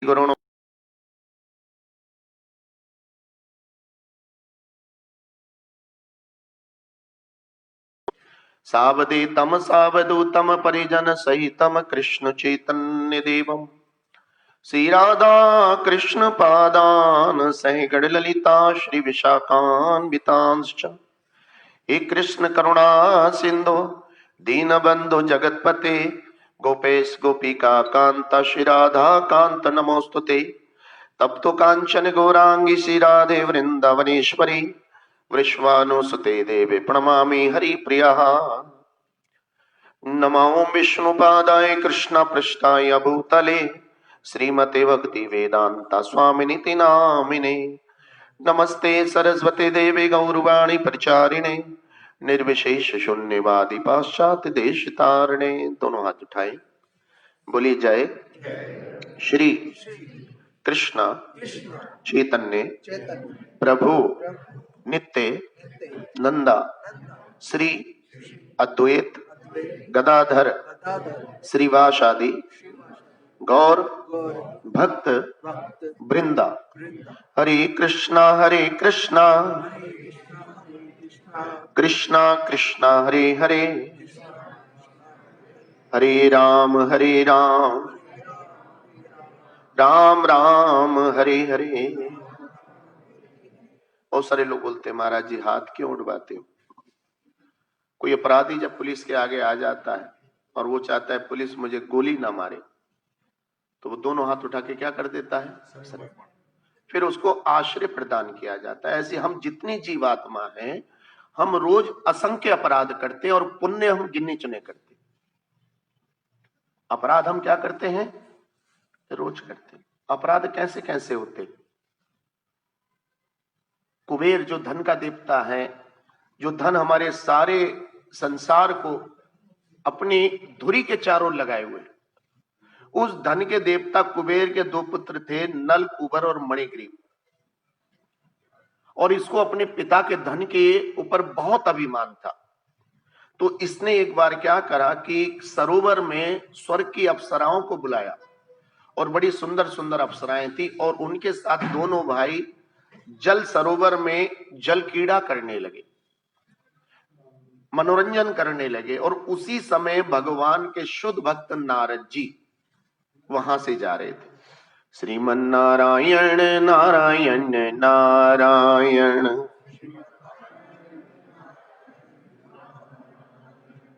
गुरुण सावधेतम सावधूतम परिजन सहितम कृष्ण चैतन्य देवम श्री राधा कृष्ण पादान सह गण ललिता श्री विशाखान्वितांश्च हे कृष्ण करुणा सिंधु दीनबंधु जगतपते गोपेश गोपिका कांत श्री राधा कांत नमोस्तुते तप्तो कांचन गौरांगी श्री राधे वृंदावनेश्वरी वृश्वानुसुते देवी प्रणमामि हरिप्रिया नमो विष्णुपादाय कृष्ण पृष्ठाय भूतले श्रीमते भक्ति वेदांता स्वामिनिति नामिने नमस्ते सरस्वती देवी गौरवाणी प्रचारिणे निर्विशेष शून्यवादी पाश्चात्य देश तारणे। दोनों हाथ उठाए, बोली जय श्री कृष्ण चैतन्य प्रभु नित्य नंदा श्री अद्वैत गदाधर श्रीवासादि गौर भक्त वृंदा। हरे कृष्णा कृष्णा कृष्णा हरे हरे, हरे राम राम राम हरे हरे। बहुत सारे लोग बोलते हैं महाराज जी हाथ क्यों उठवाते हो? कोई अपराधी जब पुलिस के आगे आ जाता है और वो चाहता है पुलिस मुझे गोली ना मारे, तो वो दोनों हाथ उठा के क्या कर देता है? फिर उसको आश्रय प्रदान किया जाता है। ऐसे हम जितनी जीवात्मा हैं, हम रोज असंख्य अपराध करते हैं और पुण्य हम गिनने चुने करते हैं। अपराध हम क्या करते हैं? रोज करते हैं। अपराध कैसे कैसे होते हैं? कुबेर जो धन का देवता है, जो धन हमारे सारे संसार को अपनी धुरी के चारों लगाए हुए, उस धन के देवता कुबेर के दो पुत्र थे, नल कुबर और मणिग्रीव। और इसको अपने पिता के धन के ऊपर बहुत अभिमान था। तो इसने एक बार क्या करा कि सरोवर में स्वर्ग की अप्सराओं को बुलाया, और बड़ी सुंदर सुंदर अप्सराएं थी, और उनके साथ दोनों भाई जल सरोवर में जल क्रीड़ा करने लगे, मनोरंजन करने लगे। और उसी समय भगवान के शुद्ध भक्त नारद जी वहां से जा रहे थे। श्रीमन नारायण नारायण नारायण,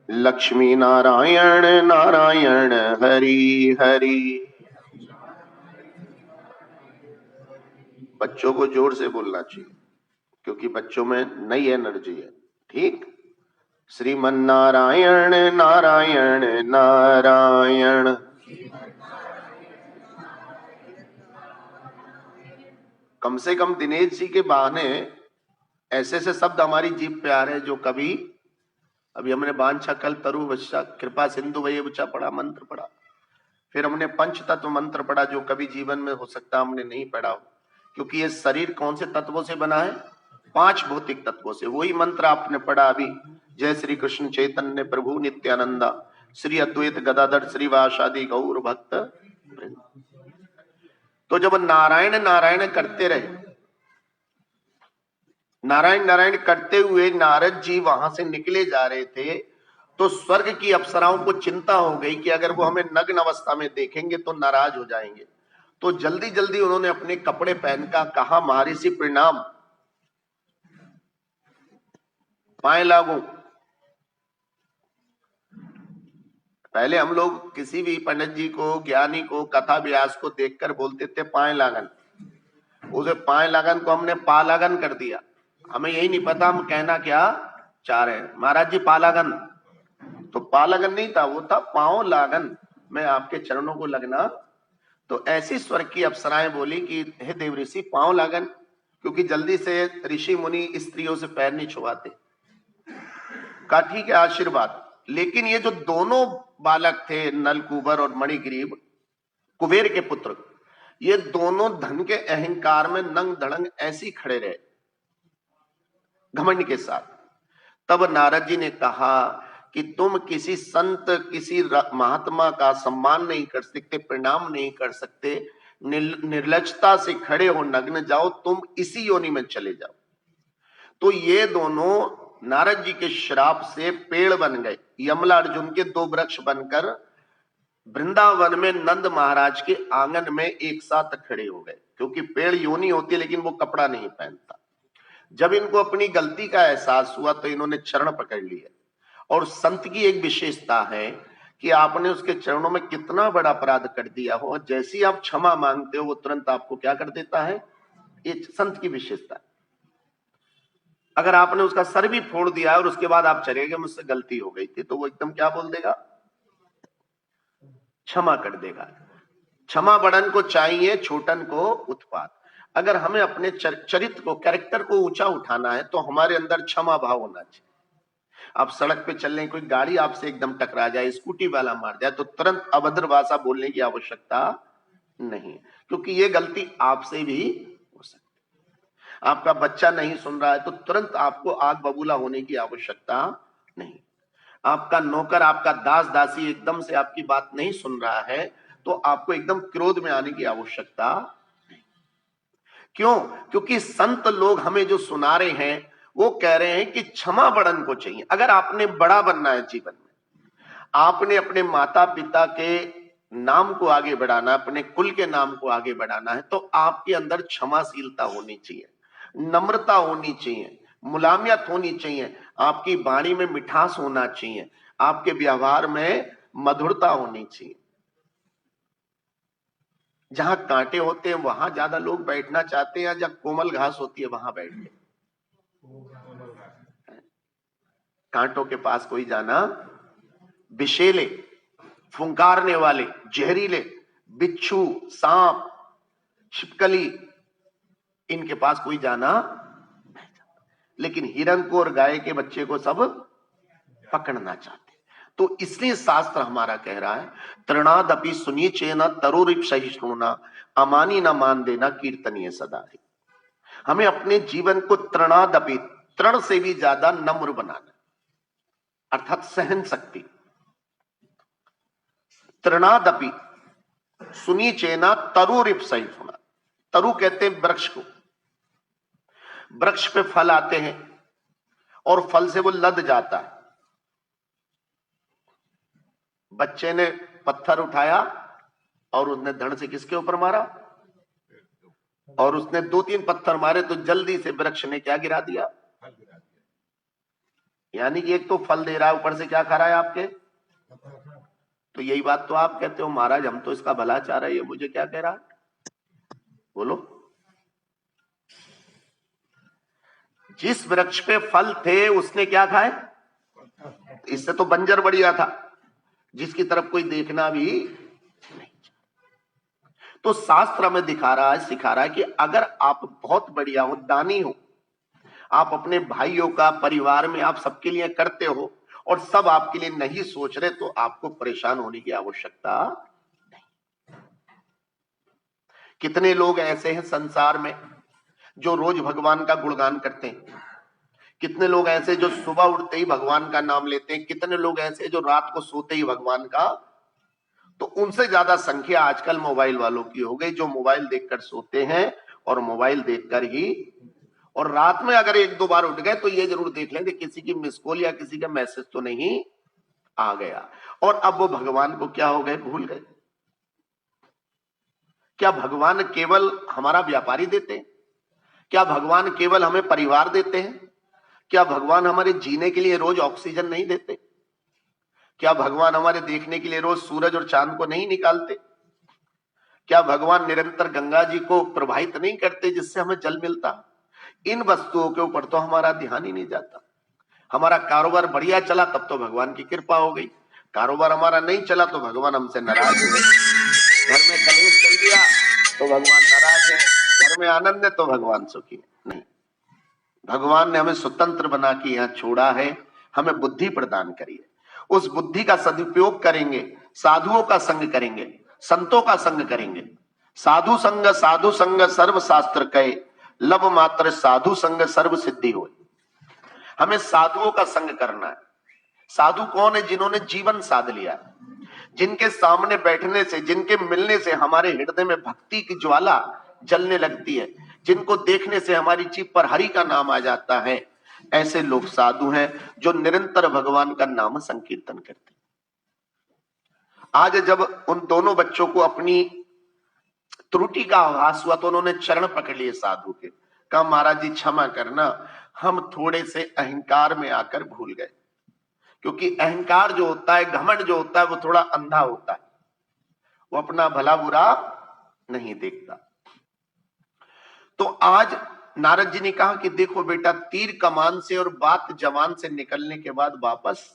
लक्ष्मी नारायण नारायण हरि हरि। बच्चों को जोर से बोलना चाहिए क्योंकि बच्चों में नई एनर्जी है। ठीक? श्रीमन नारायण नारायण नारायण। कम से कम दिनेश जी के बहाने ऐसे ऐसे शब्द हमारी जीभ पे आ रहे हैं जो कभी, अभी हमने बांछा कल तरु वश्या कृपा सिंधु वही बच्चा पढ़ा, मंत्र पढ़ा, फिर हमने पंच तत्व मंत्र पढ़ा जो कभी जीवन में हो सकता हमने नहीं पढ़ा हो, क्योंकि ये शरीर कौन से तत्वों से बना है? 5 भौतिक तत्वों से। वही मंत्र आपने पढ़ा अभी, जय श्री कृष्ण चैतन्य प्रभु नित्यानंदा श्री अद्वैत गदाधर श्रीवासादि गौर भक्त। तो जब नारायण नारायण करते रहे, नारायण नारायण करते हुए नारद जी वहां से निकले जा रहे थे, तो स्वर्ग की अप्सराओं को चिंता हो गई कि अगर वो हमें नग्न अवस्था में देखेंगे तो नाराज हो जाएंगे। तो जल्दी जल्दी उन्होंने अपने कपड़े पहनकर कहा, महर्षि प्रणाम, पाए लागू। पहले हम लोग किसी भी पंडित जी को, ज्ञानी को, कथा व्यास को देखकर बोलते थे पाए लागन। उसे पाए लागन को हमने पा लागन कर दिया। हमें यही नहीं पता हम कहना क्या चाह रहे हैं। महाराज जी पालागन, तो पालागन नहीं था, वो था पांव लागन, मैं आपके चरणों को लगना। तो ऐसी स्वर्ग की अप्सराएं बोली कि हे देव ऋषि पांव लागन, क्योंकि जल्दी से ऋषि मुनि स्त्रियों से पैर नहीं छुआते। कहा ठीक है आशीर्वाद। लेकिन ये जो दोनों बालक थे, नल कुबर और मणिग्रीव, कुबेर के पुत्र, ये दोनों धन के अहंकार में नंग धड़ंग ऐसी खड़े रहे घमंड के साथ। तब नारद जी ने कहा कि तुम किसी संत, किसी महात्मा का सम्मान नहीं कर सकते, प्रणाम नहीं कर सकते, निर्लजता से खड़े हो नग्न जाओ, तुम इसी योनि में चले जाओ। तो ये दोनों नारद जी के श्राप से पेड़ बन गए, यमला अर्जुन के दो वृक्ष बनकर वृंदावन में नंद महाराज के आंगन में एक साथ खड़े हो गए। क्योंकि पेड़ योनि होती है लेकिन वो कपड़ा नहीं पहनता। जब इनको अपनी गलती का एहसास हुआ तो इन्होंने चरण पकड़ लिए। और संत की एक विशेषता है कि आपने उसके चरणों में कितना बड़ा अपराध कर दिया हो, जैसे ही आप क्षमा मांगते हो वो तुरंत आपको क्या कर देता है। ये संत की विशेषता है। अगर आपने उसका सर भी फोड़ दिया और उसके बाद आप चले गए मुझसे गलती हो गई थी, तो वो एकदम क्या बोल देगा, क्षमा कर देगा। क्षमा बड़न को चाहिए, छोटन को उत्पात। अगर हमें अपने चरित्र को, कैरेक्टर को ऊंचा उठाना है तो हमारे अंदर क्षमा भाव होना चाहिए। आप सड़क पे चल रहे हैं, कोई गाड़ी आपसे एकदम टकरा जाए, स्कूटी वाला मार जाए, तो तुरंत अभद्र भाषा बोलने की आवश्यकता नहीं, क्योंकि ये गलती आपसे भी हो सकती है। आपका बच्चा नहीं सुन रहा है तो तुरंत आपको आग बबूला होने की आवश्यकता नहीं। आपका नौकर, आपका दास दासी एकदम से आपकी बात नहीं सुन रहा है तो आपको एकदम क्रोध में आने की आवश्यकता नहीं। क्यों? क्योंकि संत लोग हमें जो सुना रहे हैं वो कह रहे हैं कि क्षमा बड़न को चाहिए। अगर आपने बड़ा बनना है जीवन में, आपने अपने माता पिता के नाम को आगे बढ़ाना, अपने कुल के नाम को आगे बढ़ाना है, तो आपके अंदर क्षमाशीलता होनी चाहिए, नम्रता होनी चाहिए, मुलायमियत होनी चाहिए, आपकी वाणी में मिठास होना चाहिए, आपके व्यवहार में मधुरता होनी चाहिए। जहां कांटे होते हैं वहां ज्यादा लोग बैठना चाहते हैं, जहां कोमल घास होती है वहां बैठते। कांटों के पास कोई जाना, विषैले, फुंकारने वाले, जहरीले, बिच्छू, सांप, छिपकली, इनके पास कोई जाना नहीं चाहता। लेकिन हिरण को और गाय के बच्चे को सब पकड़ना चाहते। तो इसलिए शास्त्र हमारा कह रहा है, तृणादपि सुनीचे न तरुरिप सहिष्णुना, अमानी न मान देना कीर्तनीय सदा ही। हमें अपने जीवन को तृणादपि, तृण से भी ज्यादा नम्र बनाना, अर्थात सहन शक्ति। तृणादपि सुनीचेना तरुरिप सहिष्णुना, तरु कहते हैं वृक्ष को। वृक्ष पे फल आते हैं और फल से वो लद जाता है। बच्चे ने पत्थर उठाया और उसने धड़ से किसके ऊपर मारा, और उसने 2-3 पत्थर मारे तो जल्दी से वृक्ष ने क्या गिरा दिया। यानी कि एक तो फल दे रहा है, ऊपर से क्या खा रहा है आपके। तो यही बात तो आप कहते हो, महाराज हम तो इसका भला चाह रहे हैं, मुझे क्या कह रहा है, बोलो। जिस वृक्ष पे फल थे उसने क्या खाए, इससे तो बंजर बढ़िया था, जिसकी तरफ कोई देखना भी नहीं। तो शास्त्र हमें दिखा रहा है, सिखा रहा है कि अगर आप बहुत बढ़िया हो, दानी हो, आप अपने भाइयों का, परिवार में आप सबके लिए करते हो और सब आपके लिए नहीं सोच रहे, तो आपको परेशान होने की आवश्यकता नहीं। कितने लोग ऐसे हैं संसार में जो रोज भगवान का गुणगान करते हैं, कितने लोग ऐसे जो सुबह उठते ही भगवान का नाम लेते हैं, कितने लोग ऐसे जो रात को सोते ही भगवान का। तो उनसे ज्यादा संख्या आजकल मोबाइल वालों की हो गई, जो मोबाइल देखकर सोते हैं और मोबाइल देखकर ही, और रात में अगर 1-2 बार उठ गए तो ये जरूर देख लें कि किसी की मिस कॉल या किसी का मैसेज तो नहीं आ गया। और अब वो भगवान को क्या हो गए, भूल गए। क्या भगवान केवल हमारा व्यापारी देते हैं? क्या भगवान केवल हमें परिवार देते हैं? क्या भगवान हमारे जीने के लिए रोज ऑक्सीजन नहीं देते? क्या भगवान हमारे देखने के लिए रोज सूरज और चांद को नहीं निकालते? क्या भगवान निरंतर गंगा जी को प्रवाहित नहीं करते जिससे हमें जल मिलता? इन वस्तुओं के ऊपर तो हमारा ध्यान ही नहीं जाता। हमारा कारोबार बढ़िया चला तब तो भगवान की कृपा हो गई, कारोबार हमारा नहीं चला तो भगवान हमसे नाराज हो गए। घर में कलेश चल गया तो भगवान नाराज है, घर में आनंद है तो भगवान सुखी है। नहीं, भगवान ने हमें स्वतंत्र बना के यहाँ छोड़ा है, हमें बुद्धि प्रदान करी है। उस बुद्धि का सदुपयोग करेंगे, साधुओं का संग करेंगे, संतों का संग करेंगे। साधु संग सर्व शास्त्र कहे, लब मात्र साधु संग सर्व सिद्धि हो। हमें साधुओं का संग करना है। साधु कौन है? जिन्होंने जीवन साध लिया। जिनके सामने बैठने से, जिनके मिलने से हमारे हृदय में भक्ति की ज्वाला जलने लगती है, जिनको देखने से हमारी जीभ पर हरि का नाम आ जाता है, ऐसे लोग साधु हैं जो निरंतर भगवान का नाम संकीर्तन करते। आज जब उन दोनों बच्चों को अपनी त्रुटि का आभास हुआ तो उन्होंने चरण पकड़ लिए साधु के, कहा महाराज जी क्षमा करना, हम थोड़े से अहंकार में आकर भूल गए। क्योंकि अहंकार जो होता है, घमंड जो होता है, वो थोड़ा अंधा होता है, वो अपना भला बुरा नहीं देखता। तो आज नारद जी ने कहा कि देखो बेटा, तीर कमान से और बात जवान से निकलने के बाद वापस,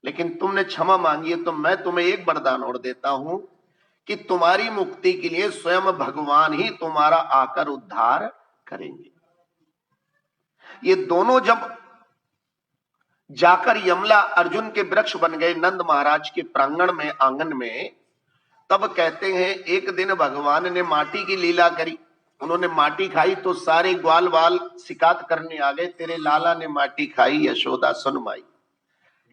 लेकिन तुमने क्षमा मांगी है तो मैं तुम्हें एक वरदान और देता हूं कि तुम्हारी मुक्ति के लिए स्वयं भगवान ही तुम्हारा आकर उद्धार करेंगे। ये दोनों जब जाकर यमला अर्जुन के वृक्ष बन गए नंद महाराज के प्रांगण में, आंगन में, तब कहते हैं एक दिन भगवान ने माटी की लीला करी। उन्होंने माटी खाई तो सारे ग्वाल बाल शिकायत करने आ गए, तेरे लाला ने माटी खाई, यशोदा सुन माई।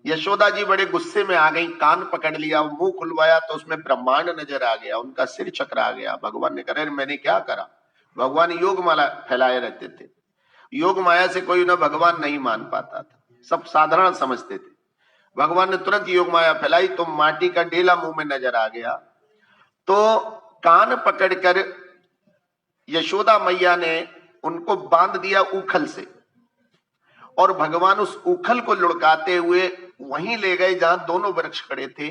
यशोदा जी बड़े गुस्से में आ गई, कान पकड़ लिया, मुंह खुलवाया तो उसमें ब्रह्मांड नजर आ गया, उनका सिर चकरा गया। भगवान ने कहा मैंने क्या करा? भगवान योग माला फैलाए रहते थे, योग माया से कोई उन्हें भगवान नहीं मान पाता था, सब साधारण समझते थे। भगवान ने तुरंत योग माया फैलाई तो माटी का डेला मुंह में नजर आ गया। तो कान पकड़कर यशोदा मैया ने उनको बांध दिया उखल से, और भगवान उस उखल को लुढ़काते हुए वहीं ले गए जहां दोनों वृक्ष खड़े थे,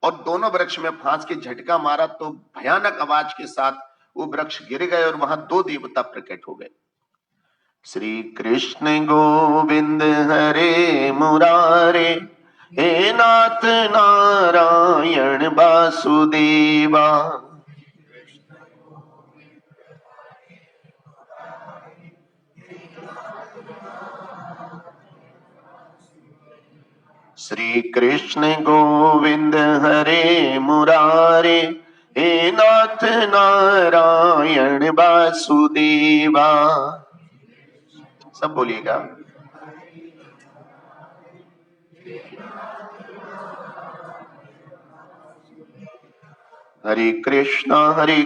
और दोनों वृक्ष में फांस के झटका मारा तो भयानक आवाज के साथ वो वृक्ष गिर गए और वहां दो देवता प्रकट हो गए। श्री कृष्ण गोविंद हरे मुरारे, हे नाथ नारायण वासुदेवा। श्री कृष्ण गोविंद हरे मुरारे, हे नाथ नारायण वासुदेवा। सब बोलिएगा। हरे कृष्णा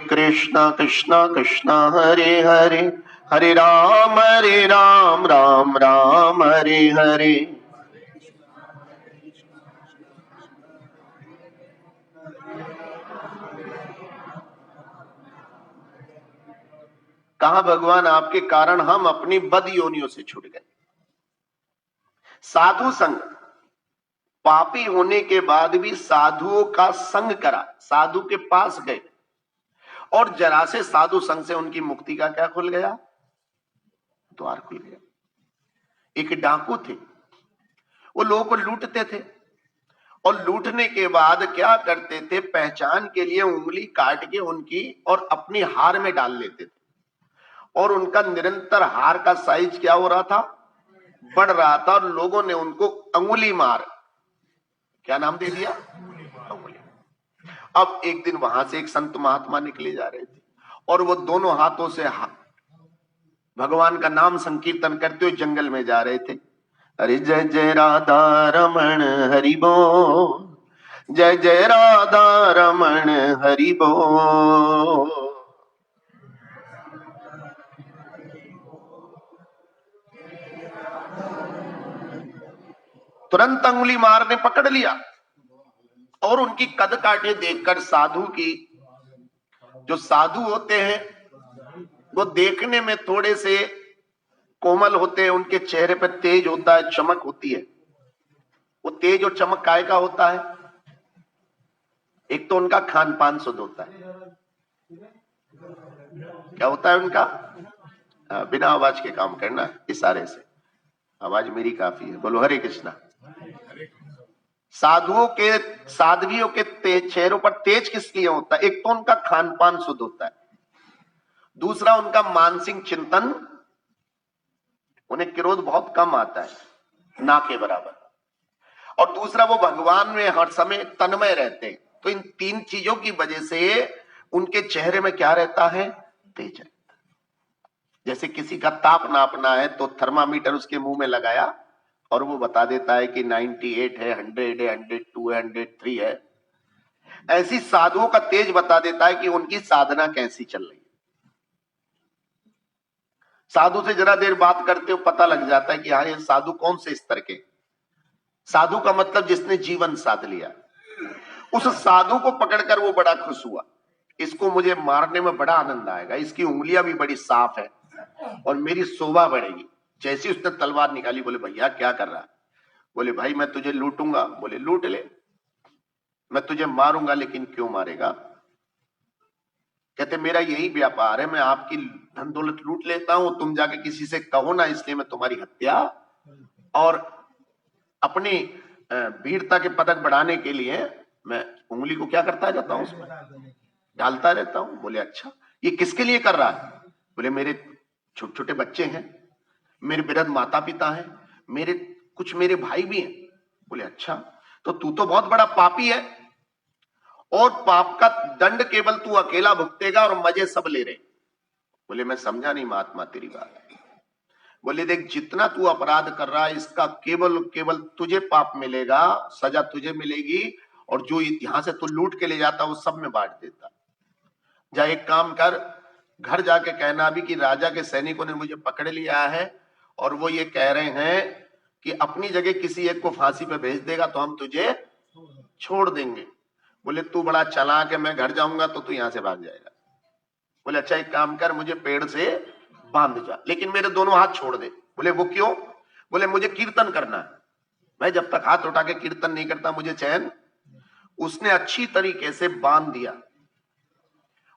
कृष्णा कृष्णा हरे हरे, हरे राम राम राम हरे हरे। कहा भगवान आपके कारण हम अपनी बद योनियों से छूट गए। साधु संग, पापी होने के बाद भी साधुओं का संग करा, साधु के पास गए, और जरा से साधु संग से उनकी मुक्ति का क्या खुल गया? द्वार खुल गया। एक डाकू थे, वो लोगों को लूटते थे, और लूटने के बाद क्या करते थे, पहचान के लिए उंगली काट के उनकी और अपनी हार में डाल लेते थे, और उनका निरंतर हार का साइज क्या हो रहा था? बढ़ रहा था, और लोगों ने उनको अंगुली मार, क्या नाम दे दिया? अंगुली। अब एक दिन वहां से एक संत महात्मा निकले जा रहे थे, और वो दोनों हाथों से भगवान का नाम संकीर्तन करते हुए जंगल में जा रहे थे। अरे जय जय राधा रमण हरि बोल, जय जय राधा रमण हरि बोल। तुरंत अंगुली मारने पकड़ लिया, और उनकी कद काटे देखकर साधु की, जो साधु होते हैं वो देखने में थोड़े से कोमल होते हैं, उनके चेहरे पर तेज होता है, चमक होती है। वो तेज और चमक काय का होता है? एक तो उनका खान पान शुद्ध होता है। क्या होता है उनका? बिना आवाज के काम करना, इशारे से। आवाज मेरी काफी है, बोलो हरे कृष्णा। साधुओं के, साध्वियों के चेहरों पर तेज किस लिए होता है? एक तो उनका खान पान शुद्ध होता है, दूसरा उनका मानसिक चिंतन, उन्हें क्रोध बहुत कम आता है, ना के बराबर, और दूसरा वो भगवान में हर समय तन्मय रहते हैं। तो इन तीन चीजों की वजह से उनके चेहरे में क्या रहता है? तेज रहता है। जैसे किसी का ताप नापना है तो थर्मामीटर उसके मुंह में लगाया और वो बता देता है कि 98 है, 100 है, 102 है, 103 है। ऐसी साधुओं का तेज बता देता है कि उनकी साधना कैसी चल रही है। साधु से जरा देर बात करते हो पता लग जाता है कि हाँ ये साधु कौन से स्तर के। साधु का मतलब जिसने जीवन साध लिया। उस साधु को पकड़कर वो बड़ा खुश हुआ, इसको मुझे मारने में बड़ा आनंद आएगा, इसकी उंगलियां भी बड़ी साफ है और मेरी शोभा बढ़ेगी। जैसे उसने तलवार निकाली, बोले भैया क्या कर रहा है? बोले भाई मैं तुझे लूटूंगा। बोले लूट ले, मैं तुझे मारूंगा, लेकिन क्यों मारेगा? कहते मेरा यही व्यापार है, मैं आपकी धन दौलत लूट लेता हूं, तुम जाके किसी से कहो ना, इसलिए मैं तुम्हारी हत्या और अपनी वीरता के पदक बढ़ाने के लिए मैं उंगली को क्या करता जाता हूं, उसमें डालता रहता हूं। बोले अच्छा, ये किसके लिए कर रहा है? बोले मेरे छोटे छोटे बच्चे हैं, मेरे वृद्ध माता पिता हैं, मेरे कुछ मेरे भाई भी हैं। बोले अच्छा, तो तू तो बहुत बड़ा पापी है और पाप का दंड केवल तू अकेला भुगतेगा और मजे सब ले रहे। बोले मैं समझा नहीं महात्मा तेरी बात। बोले देख, जितना तू अपराध कर रहा है इसका केवल केवल तुझे पाप मिलेगा, सजा तुझे मिलेगी, और जो यहां से तू लूट के ले जाता वो सब में बांट देता। जा एक काम कर, घर जाके कहना भी कि राजा के सैनिकों ने मुझे पकड़ लिया है और वो ये कह रहे हैं कि अपनी जगह किसी एक को फांसी पे भेज देगा तो हम तुझे छोड़ देंगे। बोले तू बड़ा चालाक है, मैं घर जाऊंगा तो तू यहां से भाग जाएगा। बोले अच्छा एक काम कर, मुझे पेड़ से बांध जा, लेकिन मेरे दोनों हाथ छोड़ दे। बोले वो क्यों? बोले मुझे कीर्तन करना है, मैं जब तक हाथ उठा के कीर्तन नहीं करता मुझे चैन। उसने अच्छी तरीके से बांध दिया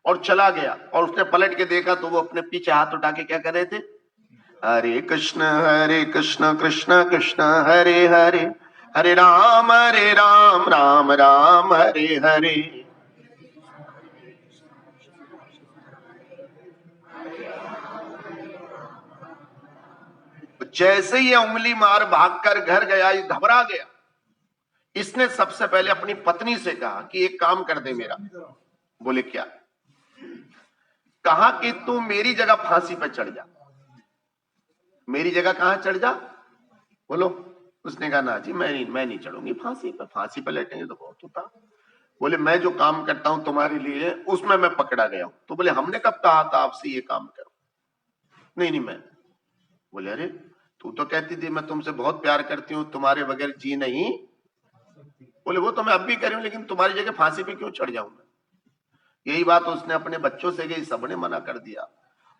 और चला गया, और उसने पलट के देखा तो वो अपने पीछे हाथ उठा के क्या कर रहे थे? हरे कृष्ण कृष्ण कृष्ण हरे हरे, हरे राम राम राम हरे हरे। जैसे ये उंगली मार भागकर घर गया, ये घबरा गया। इसने सबसे पहले अपनी पत्नी से कहा कि एक काम कर दे मेरा। बोले क्या? कहा कि तू मेरी जगह फांसी पर चढ़ जा। मेरी जगह कहां चढ़ जा? बोलो। उसने कहा ना जी मैं नहीं चढ़ूंगी फांसी पर, फांसी पर लेटेंगे तो बहुत होता। बोले मैं जो काम करता हूं तुम्हारे लिए उसमें मैं पकड़ा गया हूं। तो बोले हमने कब कहा था आपसे ये काम करो? नहीं नहीं मैं। बोले अरे तू तो कहती थी मैं तुमसे बहुत प्यार करती हूँ, तुम्हारे बगैर जी नहीं। बोले वो तो मैं अब भी कर रही हूँ, लेकिन तुम्हारी जगह फांसी पे क्यों चढ़ जाऊं मैं? यही बात उसने अपने बच्चों से गई, सबने मना कर दिया।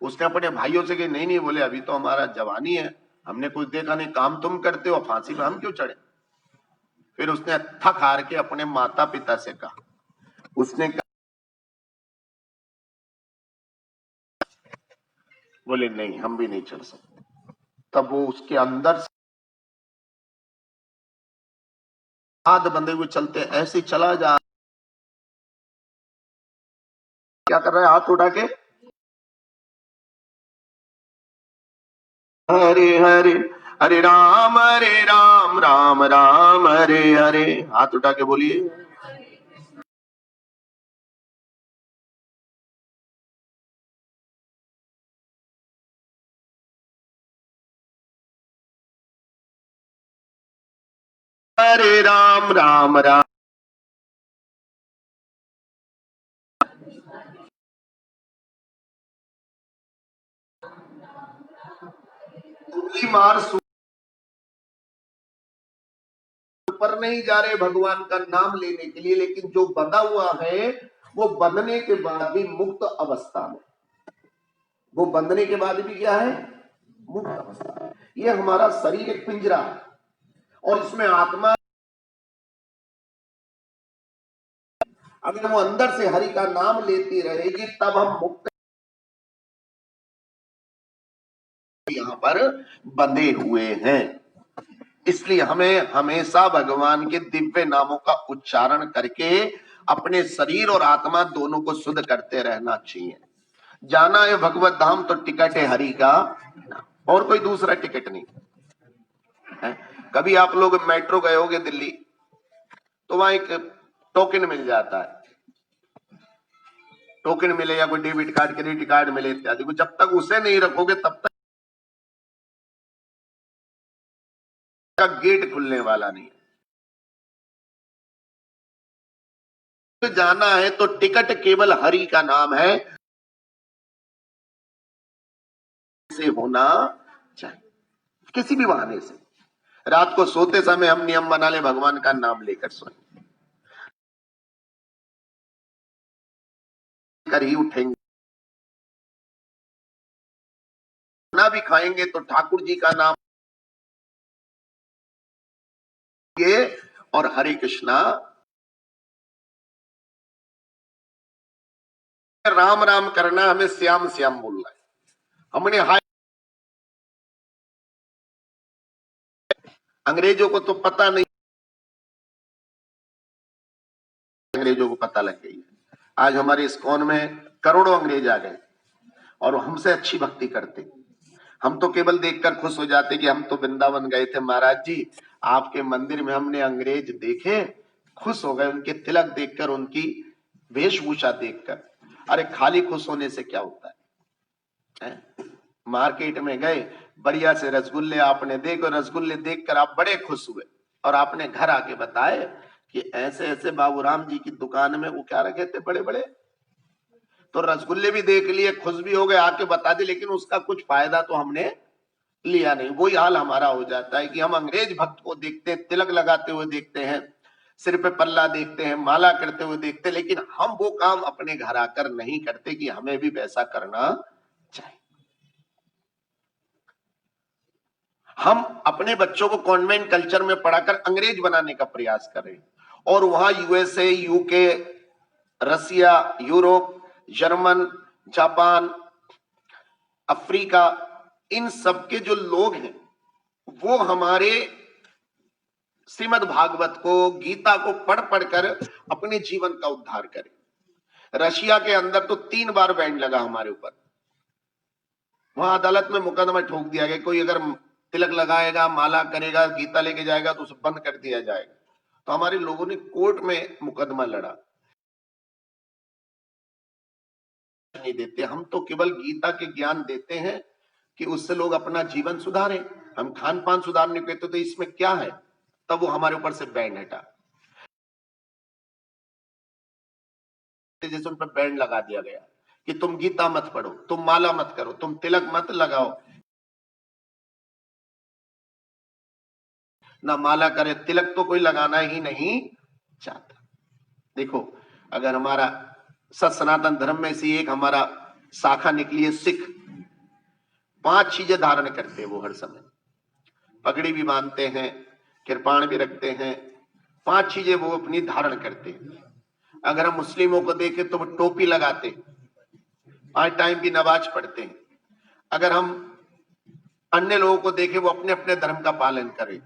उसने अपने भाइयों से गई, नहीं नहीं, बोले अभी तो हमारा जवानी है, हमने कुछ देखा नहीं, काम तुम करते हो, फांसी पे हम क्यों चढ़े? फिर उसने थक हार के अपने माता पिता से कहा। उसने कहा, बोले नहीं हम भी नहीं चढ़ सकते। तब वो उसके अंदर से हाथ बंधे हुए चलते, ऐसे चला जा, क्या कर रहा है? हाथ उठा के हरे हरे, हरे राम राम राम हरे हरे। हाथ उठा के बोलिए हरे राम राम। मार ऊपर नहीं जा रहे भगवान का नाम लेने के लिए, लेकिन जो बंधा हुआ है वो बंधने के बाद भी मुक्त अवस्था में, वो बंधने के बाद भी क्या है? मुक्त अवस्था। ये हमारा शरीर एक पिंजरा है और इसमें आत्मा, अगर वो अंदर से हरि का नाम लेती रहेगी तब हम मुक्त, यहाँ पर बंधे हुए हैं। इसलिए हमें हमेशा भगवान के दिव्य नामों का उच्चारण करके अपने शरीर और आत्मा दोनों को शुद्ध करते रहना चाहिए। जाना है भगवत धाम तो टिकट है हरि का, और कोई दूसरा टिकट नहीं है। कभी आप लोग मेट्रो गए होगे दिल्ली, तो वहां एक टोकन मिल जाता है, टोकन मिले या कोई डेबिट कार्ड क्रेडिट कार्ड मिले इत्यादि को, जब तक उसे नहीं रखोगे तब तक गेट खुलने वाला नहीं है। जाना है तो टिकट केवल हरि का नाम है से होना चाहिए, किसी भी बहाने से। रात को सोते समय हम नियम बना ले भगवान का नाम लेकर सोएं, कर ही उठेंगे। खाना भी खाएंगे तो ठाकुर जी का नाम ये और हरे कृष्णा राम राम करना, हमें श्याम श्याम बोलना है। हमने हाय, अंग्रेजों को तो पता नहीं, अंग्रेजों को पता लग गई है। आज हमारे इस्कॉन में करोड़ों अंग्रेज आ गए और हमसे अच्छी भक्ति करते। हम तो केवल देखकर खुश हो जाते कि हम तो वृंदावन गए थे महाराज जी, आपके मंदिर में हमने अंग्रेज देखे, खुश हो गए उनके तिलक देखकर, उनकी वेशभूषा देखकर। अरे खाली खुश होने से क्या होता है? मार्केट में गए, बढ़िया से रसगुल्ले आपने देखो, रसगुल्ले देखकर आप बड़े खुश हुए और आपने घर आके बताए कि ऐसे ऐसे बाबूराम जी की दुकान में वो क्या रखे थे बड़े बड़े, तो रसगुल्ले भी देख लिए, खुश भी हो गए, आके बता दी, लेकिन उसका कुछ फायदा तो हमने लिया नहीं। वही हाल हमारा हो जाता है कि हम अंग्रेज भक्त को देखते हैं, तिलक लगाते हुए देखते हैं, सिर पे पल्ला देखते हैं, माला करते हुए देखते हैं, लेकिन हम वो काम अपने घर आकर नहीं करते कि हमें भी वैसा करना चाहिए। हम अपने बच्चों को कॉन्वेंट कल्चर में पढ़ाकर अंग्रेज बनाने का प्रयास कर रहे हैं और वहां यूएसए, यूके, रसिया, यूरोप, जर्मन, जापान, अफ्रीका, इन सबके जो लोग हैं वो हमारे श्रीमद् भागवत को, गीता को पढ़ पढ़कर अपने जीवन का उद्धार करें। रशिया के अंदर तो 3 बार बैंड लगा हमारे ऊपर, वहां अदालत में मुकदमा ठोक दिया गया, कोई अगर तिलक लगाएगा, माला करेगा, गीता लेके जाएगा तो उसे बंद कर दिया जाएगा। तो हमारे लोगों ने कोर्ट में मुकदमा लड़ा। नहीं देते, हम तो केवल गीता के ज्ञान देते हैं कि उससे लोग अपना जीवन सुधारें। हम खान पान सुधारने को कहते तो इसमें क्या है, तब वो हमारे ऊपर से बैंड हटा, जैसे उन पर बैंड लगा दिया गया कि तुम गीता मत पढ़ो, तुम माला मत करो, तुम तिलक मत लगाओ, ना माला करे, तिलक तो कोई लगाना ही नहीं चाहता। देखो, अगर हमारा सनातन धर्म में से एक हमारा शाखा निकली है सिख, 5 चीजें धारण करते हैं वो हर समय, पगड़ी भी बांधते हैं, कृपाण भी रखते हैं, 5 चीजें वो अपनी धारण करते हैं। अगर हम मुस्लिमों को देखें तो वो टोपी लगाते, 5 टाइम की नमाज पढ़ते हैं। अगर हम अन्य लोगों को देखें वो अपने अपने धर्म का पालन करें,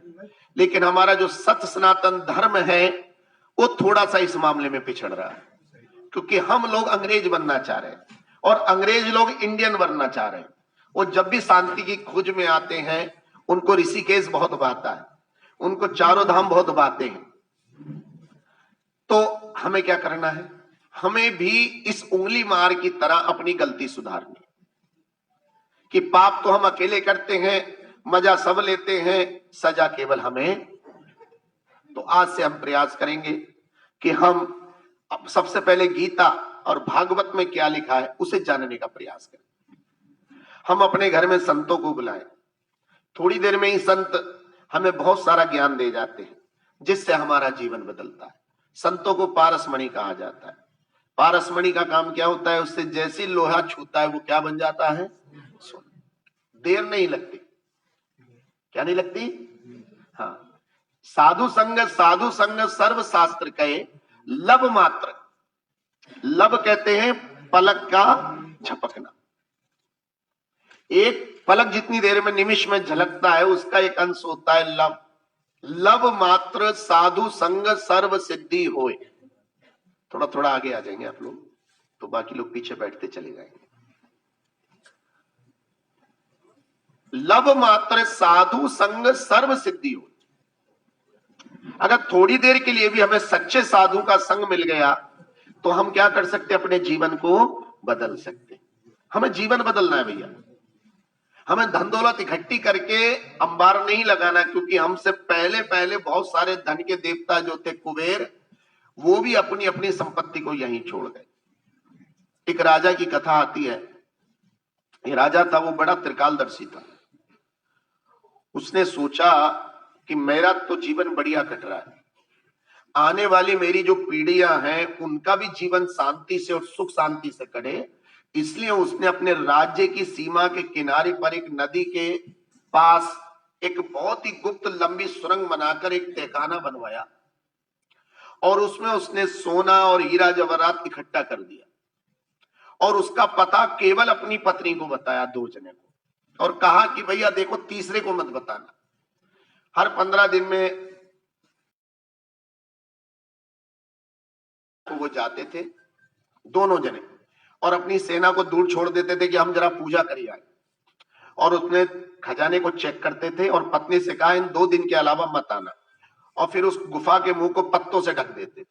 लेकिन हमारा जो सत सनातन धर्म है वो थोड़ा सा इस मामले में पिछड़ रहा है, क्योंकि हम लोग अंग्रेज बनना चाह रहे हैं और अंग्रेज लोग इंडियन बनना चाह रहे हैं। वो जब भी शांति की खोज में आते हैं उनको ऋषिकेश बहुत भाता है, उनको चारों धाम बहुत भाते हैं। तो हमें क्या करना है, हमें भी इस उंगली मार की तरह अपनी गलती सुधारनी कि पाप तो हम अकेले करते हैं, मजा सब लेते हैं, सजा केवल हमें। तो आज से हम प्रयास करेंगे कि हम सबसे पहले गीता और भागवत में क्या लिखा है उसे जानने का प्रयास करें। हम अपने घर में संतों को बुलाएं, थोड़ी देर में ही संत हमें बहुत सारा ज्ञान दे जाते हैं जिससे हमारा जीवन बदलता है। संतों को पारसमणि कहा जाता है। पारसमणि का काम क्या होता है, उससे जैसी लोहा छूता है वो क्या बन जाता है, सोना। देर नहीं लगती, क्या नहीं लगती, हाँ। साधु संग सर्व शास्त्र कहे लब मात्र, लब कहते हैं पलक का झपकना। एक पलक जितनी देर में निमिष में झलकता है उसका एक अंश होता है लब। लब मात्र साधु संग सर्व सिद्धि होए। थोड़ा थोड़ा आगे आ जाएंगे आप लोग, तो बाकी लोग पीछे बैठते चले जाएंगे। लब मात्र साधु संग सर्व सिद्धि हो। अगर थोड़ी देर के लिए भी हमें सच्चे साधु का संग मिल गया तो हम क्या कर सकते, अपने जीवन को बदल सकते। हमें जीवन बदलना है भैया, हमें धन दौलत इकट्ठी करके अंबार नहीं लगाना, क्योंकि हमसे पहले पहले बहुत सारे धन के देवता जो थे कुबेर, वो भी अपनी अपनी संपत्ति को यहीं छोड़ गए। एक राजा की कथा आती है। ये राजा था, वो बड़ा त्रिकालदर्शी था। उसने सोचा कि मेरा तो जीवन बढ़िया कट रहा है, आने वाली मेरी जो पीढ़ियां हैं उनका भी जीवन शांति से और सुख शांति से कटे, इसलिए उसने अपने राज्य की सीमा के किनारे पर एक नदी के पास एक बहुत ही गुप्त लंबी सुरंग बनाकर एक तहखाना बनवाया और उसमें उसने सोना और हीरा जवाहरात इकट्ठा कर दिया और उसका पता केवल अपनी पत्नी को बताया, 2 जने को, और कहा कि भैया देखो तीसरे को मत बताना। हर 15 दिन में वो जाते थे दोनों जने और अपनी सेना को दूर छोड़ देते थे कि हम जरा पूजा करिए आए, और उसने खजाने को चेक करते थे और पत्नी से कहा इन 2 दिन के अलावा मत आना, और फिर उस गुफा के मुंह को पत्तों से ढक देते थे।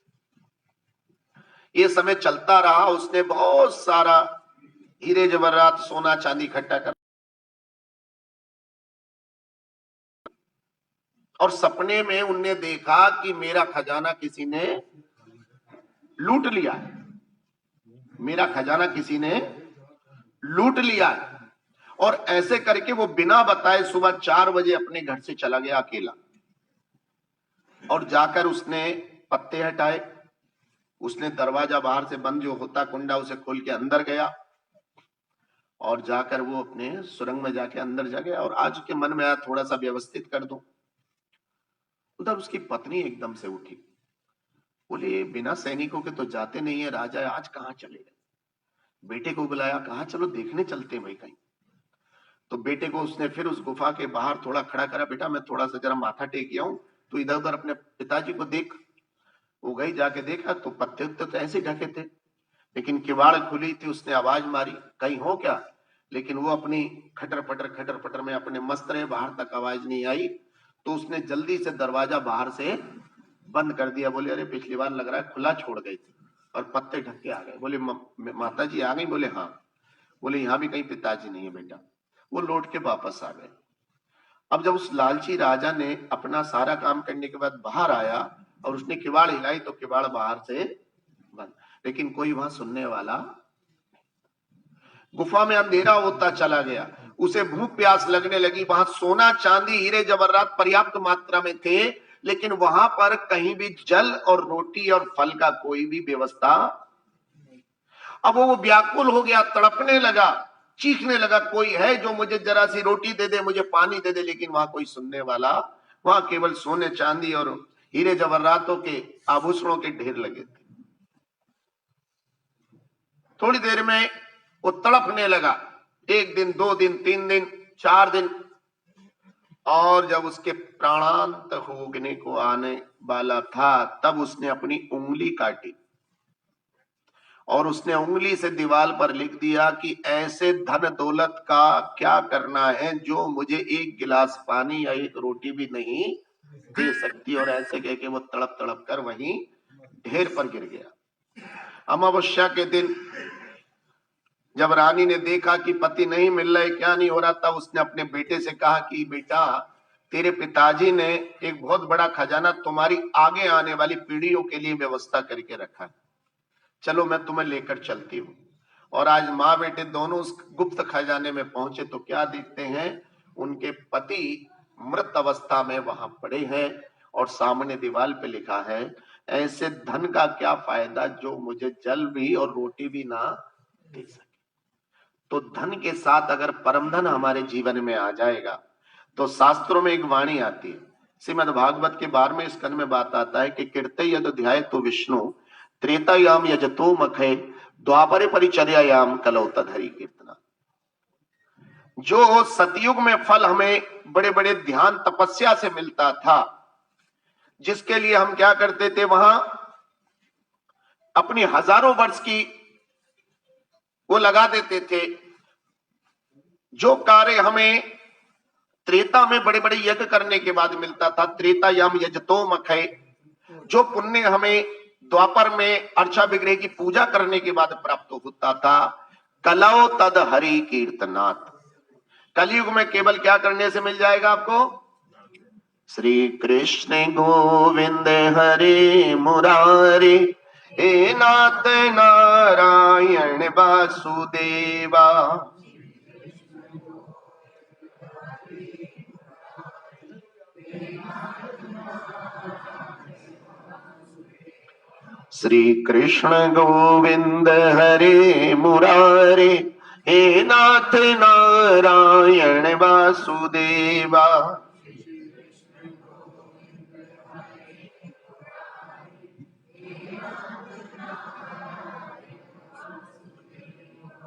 ये समय चलता रहा, उसने बहुत सारा हीरे जवाहरात सोना चांदी इकट्ठा कर, और सपने में उनने देखा कि मेरा खजाना किसी ने लूट लिया है, मेरा खजाना किसी ने लूट लिया है। और ऐसे करके वो बिना बताए सुबह 4 बजे अपने घर से चला गया अकेला, और जाकर उसने पत्ते हटाए, उसने दरवाजा बाहर से बंद जो होता कुंडा उसे खोल के अंदर गया और जाकर वो अपने सुरंग में जाके अंदर जा गया। और आज के मन में आया थोड़ा सा व्यवस्थित कर दूं। उधर उसकी पत्नी एकदम से उठी, बोले बिना सैनिकों के तो जाते नहीं है राजा, आज कहाँ चले गए? बेटे को बुलाया, कहा चलो देखने चलते हैं भाई कहीं। तो बेटे को उसने फिर उस गुफा के बाहर थोड़ा खड़ा करा, बेटा मैं थोड़ा सा जरा माथा टेक आऊं, तो इधर उधर अपने पिताजी को देख। वो गई, जाके देखा तो पत्ते उत्ते तो ऐसे ढके थे, लेकिन किवाड़ खुली थी। उसने आवाज मारी कहीं हो क्या, लेकिन वो अपनी खटर पटर में अपने मस्त रहे, बाहर तक आवाज नहीं आई। तो उसने जल्दी से दरवाजा बाहर से बंद कर दिया। बोले अरे पिछली बार लग रहा है खुला छोड़ गई थी और पत्ते ढक के आ गए। बोले माता जी आ गई? बोले हाँ। बोले यहाँ भी कहीं पिताजी नहीं है बेटा। वो लौट के वापस आ गए। अब जब उस लालची राजा ने अपना सारा काम करने के बाद बाहर आया और उसने किवाड़ हिलाई तो किवाड़ बाहर से बंद, लेकिन कोई वहां सुनने वाला। गुफा में अंधेरा होता चला गया, उसे भूख प्यास लगने लगी। वहां सोना चांदी हीरे जवाहरात पर्याप्त मात्रा में थे, लेकिन वहां पर कहीं भी जल और रोटी और फल का कोई भी व्यवस्था। अब वो व्याकुल हो गया, तड़पने लगा, चीखने लगा, कोई है जो मुझे जरा सी रोटी दे दे, मुझे पानी दे दे। लेकिन वहां कोई सुनने वाला, वहां केवल सोने चांदी और हीरे जवाहरातों के आभूषणों के ढेर लगे थे। थोड़ी देर में वो तड़पने लगा, 1 दिन 2 दिन 3 दिन 4 दिन, और जब उसके प्राणांत होने को आने वाला था तब उसने अपनी उंगली काटी और उसने उंगली से दीवार पर लिख दिया कि ऐसे धन दौलत का क्या करना है जो मुझे 1 गिलास पानी या 1 रोटी भी नहीं दे सकती। और ऐसे कह के वो तड़प तड़प कर वहीं ढेर पर गिर गया। अमावस्या के दिन जब रानी ने देखा कि पति नहीं मिल रहा है, क्या नहीं हो रहा, तब उसने अपने बेटे से कहा कि बेटा तेरे पिताजी ने एक बहुत बड़ा खजाना तुम्हारी आगे आने वाली पीढ़ियों के लिए व्यवस्था करके रखा है, चलो मैं तुम्हें लेकर चलती हूँ। और आज माँ बेटे दोनों उस गुप्त खजाने में पहुंचे तो क्या देखते हैं, उनके पति मृत अवस्था में वहां पड़े हैं और सामने दीवार पे लिखा है ऐसे धन का क्या फायदा जो मुझे जल भी और रोटी भी ना दे सके। तो धन के साथ अगर परम धन हमारे जीवन में आ जाएगा तो शास्त्रों में एक वाणी आती है, श्रीमद् भागवत के 12वें स्कंद में बात आता है कि कीर्ते यद ध्याय तो विष्णु त्रेतायाम यजतो मखे द्वापरे परिचर्यायाम कलौ तदहरि कीर्तना। जो सतयुग में फल हमें बड़े बड़े ध्यान तपस्या से मिलता था, जिसके लिए हम क्या करते थे, वहां अपनी हजारों वर्ष की वो लगा देते थे। जो कार्य हमें त्रेता में बड़े बड़े यज्ञ करने के बाद मिलता था, त्रेतायाम यजतो मखे, जो पुण्य हमें द्वापर में अर्चा विग्रह की पूजा करने के बाद प्राप्त होता था, कलौ तद हरि कीर्तनात्। कलयुग में केवल क्या करने से मिल जाएगा आपको? श्री कृष्ण गोविंद हरे मुरारे, हे नाथ नारायण वासुदेवा। श्री कृष्ण गोविंद हरे मुरारे, हे नाथ नारायण वासुदेवा।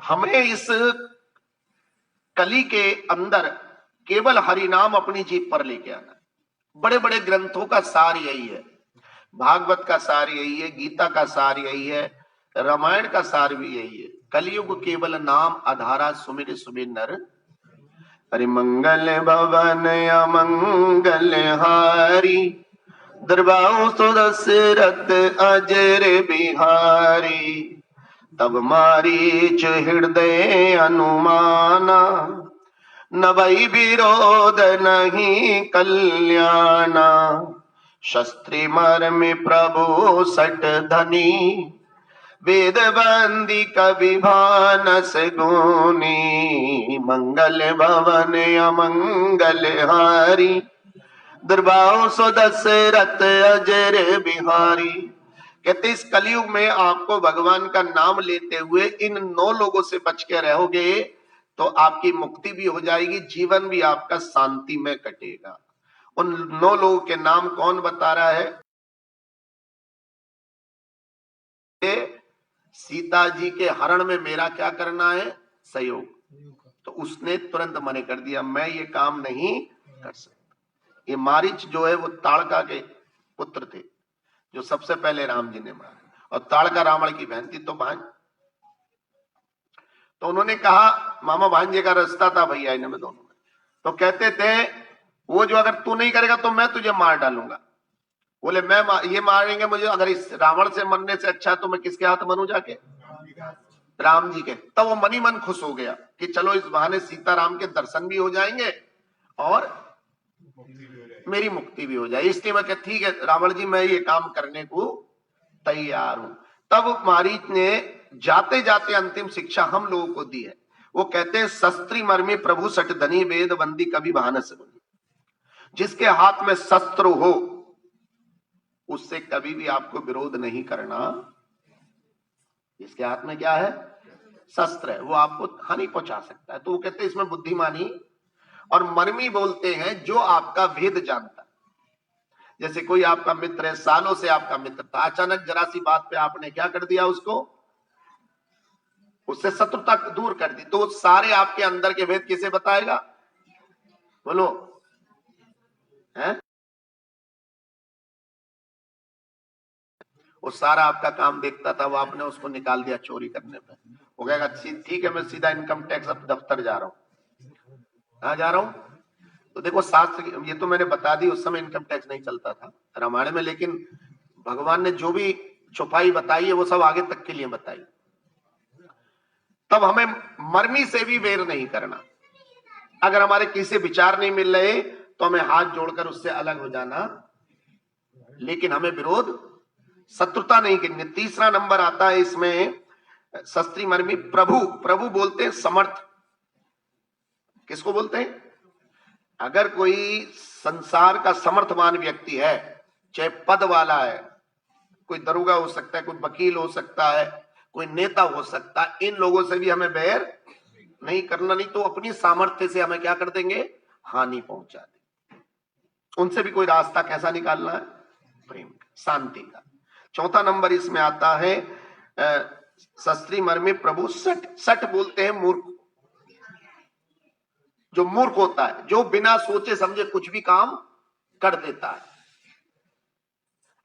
हमें इस कली के अंदर केवल हरि नाम अपनी जीभ पर लेके आना। बड़े बड़े ग्रंथों का सार यही है, भागवत का सार यही है, गीता का सार यही है, रामायण का सार भी यही है। कलयुग केवल नाम आधारा सुमिर सुमिर नर, हरि मंगल भवन अमंगल हारी, दरबाओ सुदशरथ अजर बिहारी। तब मारीच हृदय अनुमाना, नवई विरोध नहीं कल्याणा। शस्त्री मर्म प्रभु सट धनी, वेद बंदी कवि भानस गुनी। मंगल भवन अमंगल हारी, दरबाओ सो दशरथ अजर बिहारी। कहते इस कलयुग में आपको भगवान का नाम लेते हुए इन 9 लोगों से बच के रहोगे तो आपकी मुक्ति भी हो जाएगी, जीवन भी आपका शांति में कटेगा। उन 9 लोगों के नाम कौन बता रहा है? सीता जी के हरण में मेरा क्या करना है? सहयोग। तो उसने तुरंत मना कर दिया, मैं ये काम नहीं कर सकता। ये मारीच जो है वो ताड़का के पुत्र थे, जो सबसे पहले राम जी ने मारे, और ताड़का रावण की बहन थी तो भांज। तो उन्होंने कहा, मामा भांजे का रिश्ता था भैया इनमें दोनों में, तो कहते थे वो जो अगर तू नहीं करेगा तो मैं तुझे मार डालूंगा। बोले मैं ये मारेंगे मुझे, अगर इस रावण से मरने से अच्छा तो मैं किसके हाथ मरूं जाके? राम जी के। तब वो मनी मन खुश हो गया कि चलो इस बहाने सीताराम के दर्शन भी हो जाएंगे और मेरी मुक्ति भी हो जाए। इसलिए मैं ठीक है रावण जी, मैं ये काम करने को तैयार हूं। तब मारीच ने जाते जाते अंतिम शिक्षा हम लोगों को दी है। वो कहते हैं, शस्त्री मर्मी प्रभु सट धनी, वेद बंदी कभी भानस बनी। जिसके हाथ में शस्त्र हो उससे कभी भी आपको विरोध नहीं करना। जिसके हाथ में क्या है? शस्त्र है, वो आपको हानि पहुंचा सकता है। तो वो कहते हैं इसमें बुद्धिमानी। और मर्मी बोलते हैं जो आपका भेद जानता है। जैसे कोई आपका मित्र है, सालों से आपका मित्र था, अचानक जरा सी बात पे आपने क्या कर दिया, उसको उससे शत्रुता दूर कर दी, तो सारे आपके अंदर के भेद किसे बताएगा? बोलो है? वो सारा आपका काम देखता था, वो आपने उसको निकाल दिया चोरी करने पे। वो कहेगा ठीक है मैं सीधा इनकम टैक्स दफ्तर जा रहा हूँ। कहाँ जा रहा हूँ? तो देखो शास्त्र, ये तो मैंने बता दी, उस समय इनकम टैक्स नहीं चलता था रामायण में, लेकिन भगवान ने जो भी छुपाई बताई है वो सब आगे तक के लिए बताई। तब हमें मर्मी से भी वेर नहीं करना। अगर हमारे किसी विचार नहीं मिल रहे तो हमें हाथ जोड़कर उससे अलग हो जाना, लेकिन हमें विरोध शत्रुता नहीं करनी। तीसरा नंबर आता है इसमें, शस्त्री मर्मी प्रभु। प्रभु बोलते हैं समर्थ। किसको बोलते हैं? अगर कोई संसार का समर्थवान व्यक्ति है, चाहे पद वाला है, कोई दरोगा हो सकता है, कोई वकील हो सकता है, कोई नेता हो सकता है, इन लोगों से भी हमें बैर नहीं करना, नहीं तो अपनी सामर्थ्य से हमें क्या कर देंगे? हानि पहुंचा देंगे। उनसे भी कोई रास्ता कैसा निकालना है? प्रेम, शांति का। चौथा नंबर इसमें आता है शस्त्री मर्मी प्रभु सट। सट बोलते हैं मूर्ख। जो मूर्ख होता है, जो बिना सोचे समझे कुछ भी काम कर देता है।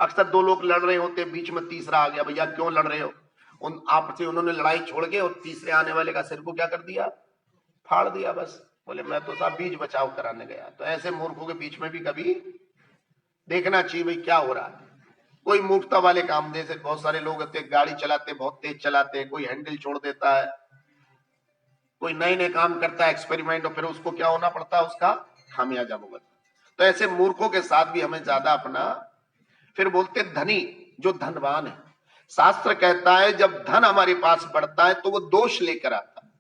अक्सर 2 लोग लड़ रहे होते, बीच में तीसरा आ गया, भैया क्यों लड़ रहे हो? उन आपसे उन्होंने लड़ाई छोड़ के और तीसरे आने वाले का सिर को क्या कर दिया? फाड़ दिया। बस बोले मैं तो साहब बीच बचाव कराने गया। तो ऐसे मूर्खों के बीच में भी कभी देखना चाहिए भाई क्या हो रहा है। कोई मूर्खता वाले काम, जैसे बहुत सारे लोग होते गाड़ी चलाते बहुत तेज चलाते हैं, कोई हैंडल छोड़ देता है, कोई नए नए काम करता है एक्सपेरिमेंट, और फिर उसको क्या होना पड़ता है? उसका खामियाजा भुगतना। तो ऐसे मूर्खों के साथ भी हमें ज्यादा अपना। फिर बोलते धनी, जो धनवान है, शास्त्र कहता है जब धन हमारे पास बढ़ता है तो वो दोष लेकर आता है।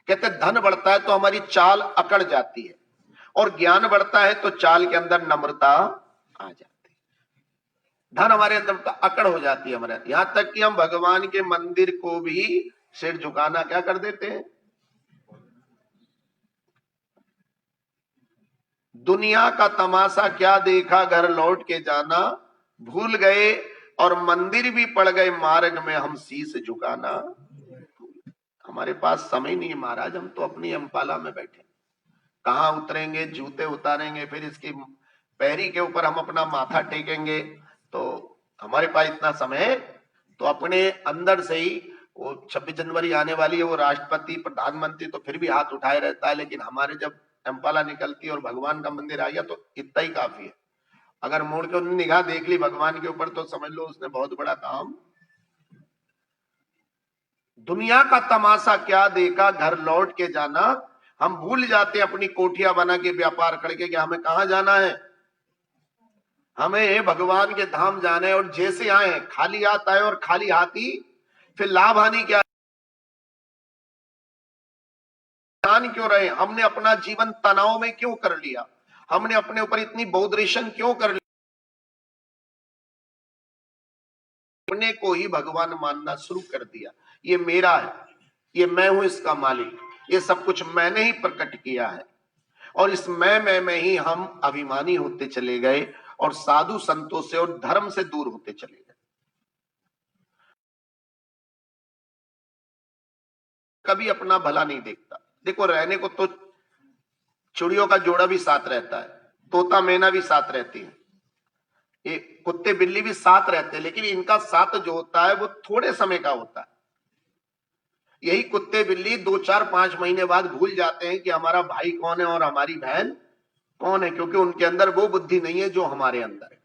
कहते धन बढ़ता है तो हमारी चाल अकड़ जाती है, और ज्ञान बढ़ता है तो चाल के अंदर नम्रता आ जाती है। धन हमारे अंदर अकड़ हो जाती है हमारे, यहां तक कि हम भगवान के मंदिर को भी सिर झुकाना क्या कर देते हैं। दुनिया का तमाशा क्या देखा, घर लौट के जाना भूल गए, और मंदिर भी पड़ गए मार्ग में, हम शीश झुकाना। हमारे पास समय नहीं है महाराज, हम तो अपनी अम्पाला में बैठे, कहां उतरेंगे, जूते उतारेंगे, फिर इसकी पैरी के ऊपर हम अपना माथा टेकेंगे, तो हमारे पास इतना समय है। तो अपने अंदर से ही, वो 26 जनवरी आने वाली है, वो राष्ट्रपति प्रधानमंत्री तो फिर भी हाथ उठाए रहता है, लेकिन हमारे जब अम्पाला निकलती है और भगवान का मंदिर आ गया तो इतना ही काफी है। अगर मोड़ के उन्होंने निगाह देख ली भगवान के ऊपर तो समझ लो उसने बहुत बड़ा काम। दुनिया का तमाशा क्या देखा, घर लौट के जाना। हम भूल जाते हैं अपनी कोठिया बना के व्यापार करके कि हमें कहां जाना है, हमें भगवान के धाम जाना है। और जैसे आए खाली हाथ आए और खाली हाथी, फिर लाभ हानि क्या, क्यों रहे, हमने अपना जीवन तनाव में क्यों कर लिया, हमने अपने ऊपर इतनी बौद्रेशन क्यों कर लिया, अपने को ही भगवान मानना शुरू कर दिया। ये मेरा है, ये मैं हूं इसका मालिक, ये सब कुछ मैंने ही प्रकट किया है। और इस मैं में ही हम अभिमानी होते चले गए और साधु संतों से और धर्म से दूर होते चले गए। कभी अपना भला नहीं देखता। देखो रहने को तो चिड़ियों का जोड़ा भी साथ रहता है, तोता मैना भी साथ रहती है, ये कुत्ते बिल्ली भी साथ रहते हैं, लेकिन इनका साथ जो होता है वो थोड़े समय का होता है। यही कुत्ते बिल्ली 2, 4, 5 महीने बाद भूल जाते हैं कि हमारा भाई कौन है और हमारी बहन कौन है, क्योंकि उनके अंदर वो बुद्धि नहीं है जो हमारे अंदर है।